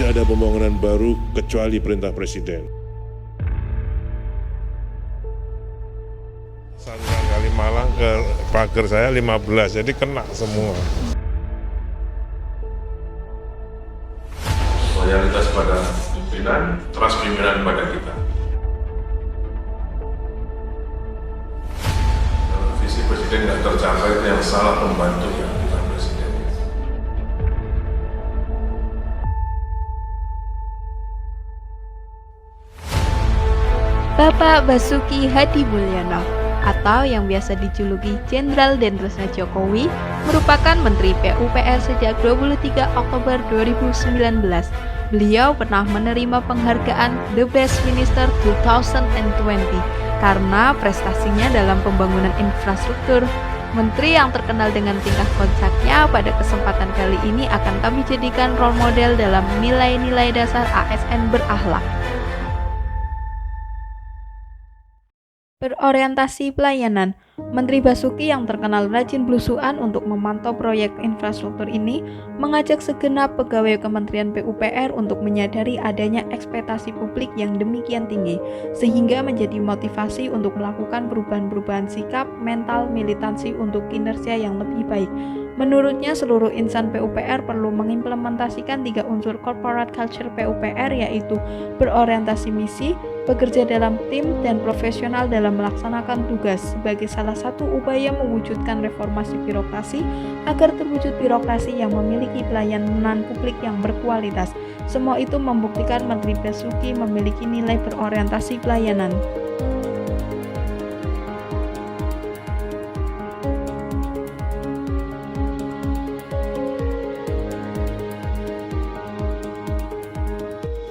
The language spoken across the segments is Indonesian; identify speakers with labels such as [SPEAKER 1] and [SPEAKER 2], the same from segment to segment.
[SPEAKER 1] Tidak ada pembangunan baru kecuali perintah Presiden. Sandang Kalimalang ke pagar saya 15, jadi kena semua.
[SPEAKER 2] Loyalitas pada pimpinan, trust pimpinan pada kita. Kalau visi Presiden nggak tercapai, itu yang salah pembantu yang bukan Presiden.
[SPEAKER 3] Bapak Basuki Hadimulyono atau yang biasa dijuluki Jenderal Dendrosna Jokowi merupakan Menteri PUPR sejak 23 Oktober 2019. Beliau pernah menerima penghargaan The Best Minister 2020 karena prestasinya dalam pembangunan infrastruktur. Menteri yang terkenal dengan tingkah kocaknya pada kesempatan kali ini akan kami jadikan role model dalam nilai-nilai dasar ASN berakhlak. Berorientasi pelayanan, Menteri Basuki yang terkenal rajin belusuan untuk memantau proyek infrastruktur ini mengajak segenap pegawai Kementerian PUPR untuk menyadari adanya ekspektasi publik yang demikian tinggi, sehingga menjadi motivasi untuk melakukan perubahan-perubahan sikap, mental, militansi untuk kinerja yang lebih baik. Menurutnya, seluruh insan PUPR perlu mengimplementasikan 3 unsur corporate culture PUPR, yaitu berorientasi misi, bekerja dalam tim, dan profesional dalam melaksanakan tugas sebagai salah satu upaya mewujudkan reformasi birokrasi agar terwujud birokrasi yang memiliki pelayanan publik yang berkualitas. Semua itu membuktikan Menteri Basuki memiliki nilai berorientasi pelayanan.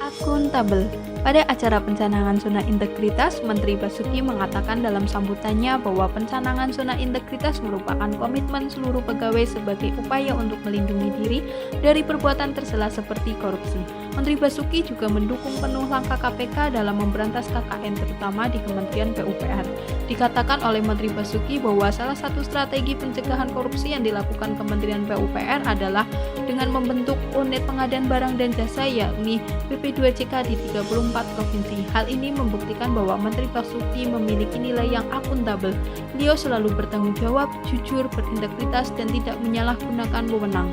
[SPEAKER 3] Akuntabel. Pada acara pencanangan zona integritas, Menteri Basuki mengatakan dalam sambutannya bahwa pencanangan zona integritas merupakan komitmen seluruh pegawai sebagai upaya untuk melindungi diri dari perbuatan tercela seperti korupsi. Menteri Basuki juga mendukung penuh langkah KPK dalam memberantas KKN terutama di Kementerian PUPR. Dikatakan oleh Menteri Basuki bahwa salah satu strategi pencegahan korupsi yang dilakukan Kementerian PUPR adalah dengan membentuk unit pengadaan barang dan jasa yakni BP2JK di 34 provinsi. Hal ini membuktikan bahwa Menteri Basuki memiliki nilai yang akuntabel. Beliau selalu bertanggung jawab, jujur, berintegritas, dan tidak menyalahgunakan wewenang.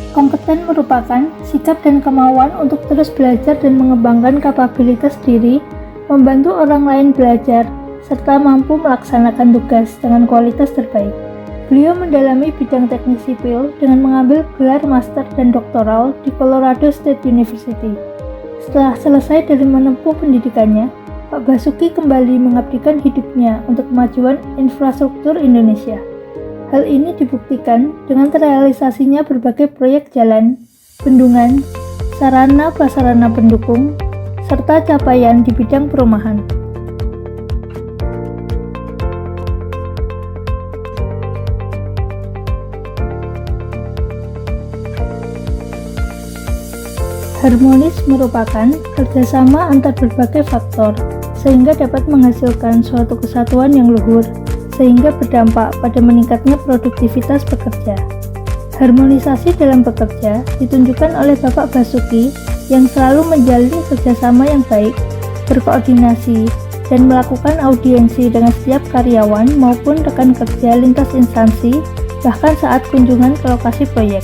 [SPEAKER 4] Kompeten merupakan sikap dan kemauan untuk terus belajar dan mengembangkan kapabilitas diri, membantu orang lain belajar, serta mampu melaksanakan tugas dengan kualitas terbaik. Beliau mendalami bidang teknik sipil dengan mengambil gelar master dan doktoral di Colorado State University. Setelah selesai dari menempuh pendidikannya, Pak Basuki kembali mengabdikan hidupnya untuk kemajuan infrastruktur Indonesia. Hal ini dibuktikan dengan terrealisasinya berbagai proyek jalan, bendungan, sarana-prasarana pendukung, serta capaian di bidang perumahan. Harmonis merupakan kerjasama antar berbagai faktor, sehingga dapat menghasilkan suatu kesatuan yang luhur, sehingga berdampak pada meningkatnya produktivitas pekerja. Harmonisasi dalam bekerja ditunjukkan oleh Bapak Basuki yang selalu menjalin kerjasama yang baik, berkoordinasi, dan melakukan audiensi dengan setiap karyawan maupun rekan kerja lintas instansi, bahkan saat kunjungan ke lokasi proyek.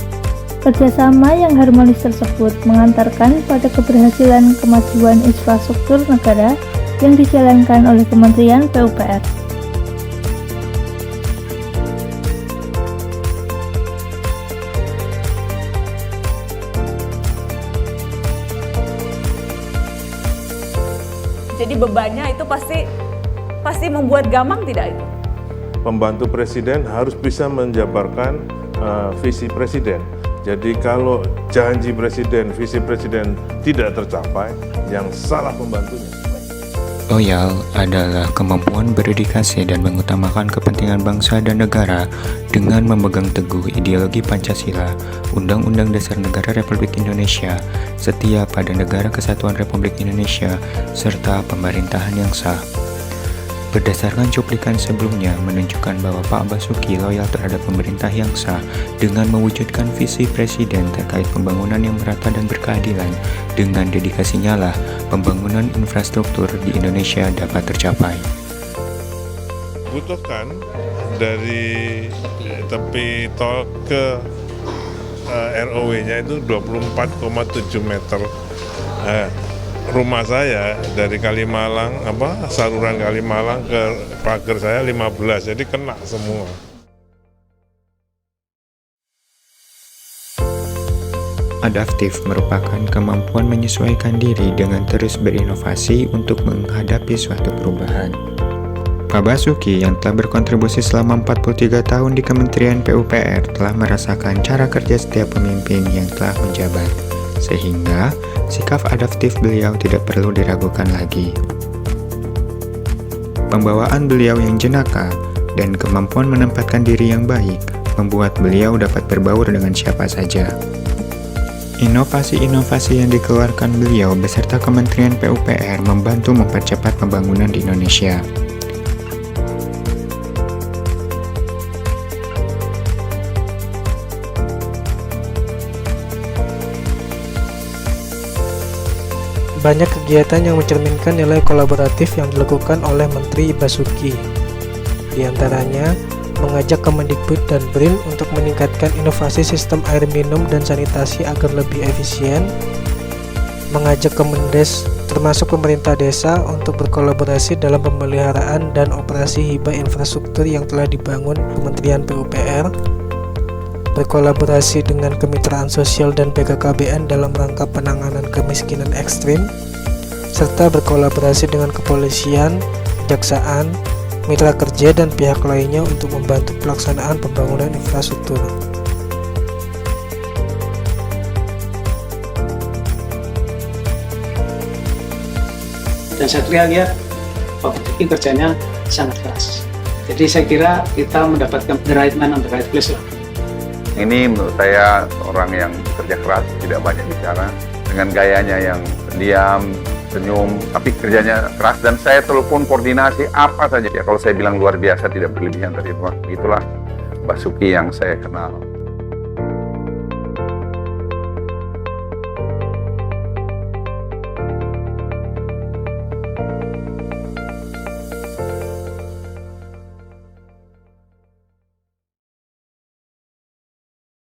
[SPEAKER 4] Kerjasama yang harmonis tersebut mengantarkan pada keberhasilan kemajuan infrastruktur negara yang dijalankan oleh Kementerian PUPR.
[SPEAKER 5] Jadi bebannya itu pasti membuat gamang tidak itu?
[SPEAKER 1] Pembantu Presiden harus bisa menjabarkan visi Presiden. Jadi kalau janji Presiden, visi Presiden tidak tercapai, yang salah pembantunya.
[SPEAKER 6] Loyal adalah kemampuan berdedikasi dan mengutamakan kepentingan bangsa dan negara dengan memegang teguh ideologi Pancasila, Undang-Undang Dasar Negara Republik Indonesia, setia pada Negara Kesatuan Republik Indonesia, serta pemerintahan yang sah. Berdasarkan cuplikan sebelumnya menunjukkan bahwa Pak Basuki loyal terhadap pemerintah yang sah dengan mewujudkan visi Presiden terkait pembangunan yang merata dan berkeadilan. Dengan dedikasinya lah pembangunan infrastruktur di Indonesia dapat tercapai.
[SPEAKER 1] Butuhkan dari tepi tol ke ROW-nya itu 24,7 meter. Rumah saya dari Kalimalang, saluran Kalimalang ke pagar saya 15, jadi kena semua.
[SPEAKER 6] Adaptif merupakan kemampuan menyesuaikan diri dengan terus berinovasi untuk menghadapi suatu perubahan. Pak Basuki yang telah berkontribusi selama 43 tahun di Kementerian PUPR telah merasakan cara kerja setiap pemimpin yang telah menjabat, sehingga sikap adaptif beliau tidak perlu diragukan lagi. Pembawaan beliau yang jenaka dan kemampuan menempatkan diri yang baik membuat beliau dapat berbaur dengan siapa saja. Inovasi-inovasi yang dikeluarkan beliau beserta Kementerian PUPR membantu mempercepat pembangunan di Indonesia.
[SPEAKER 7] Banyak kegiatan yang mencerminkan nilai kolaboratif yang dilakukan oleh Menteri Basuki. Di antaranya, mengajak Kemendikbud dan BRIN untuk meningkatkan inovasi sistem air minum dan sanitasi agar lebih efisien, mengajak Kemendes termasuk pemerintah desa untuk berkolaborasi dalam pemeliharaan dan operasi hibah infrastruktur yang telah dibangun Kementerian PUPR, berkolaborasi dengan kemitraan sosial dan BKKBN dalam rangka penanganan kemiskinan ekstrim, serta berkolaborasi dengan kepolisian, kejaksaan, mitra kerja, dan pihak lainnya untuk membantu pelaksanaan pembangunan infrastruktur.
[SPEAKER 8] Dan saya lihat Pak Basuki kerjanya sangat keras. Jadi saya kira kita mendapatkan the right man on the right place lah.
[SPEAKER 9] Ini menurut saya orang yang kerja keras, tidak banyak bicara, dengan gayanya yang diam, senyum, tapi kerjanya keras. Dan saya telepon koordinasi apa saja. Ya kalau saya bilang luar biasa, tidak berlebihan tadi, itulah Basuki yang saya kenal.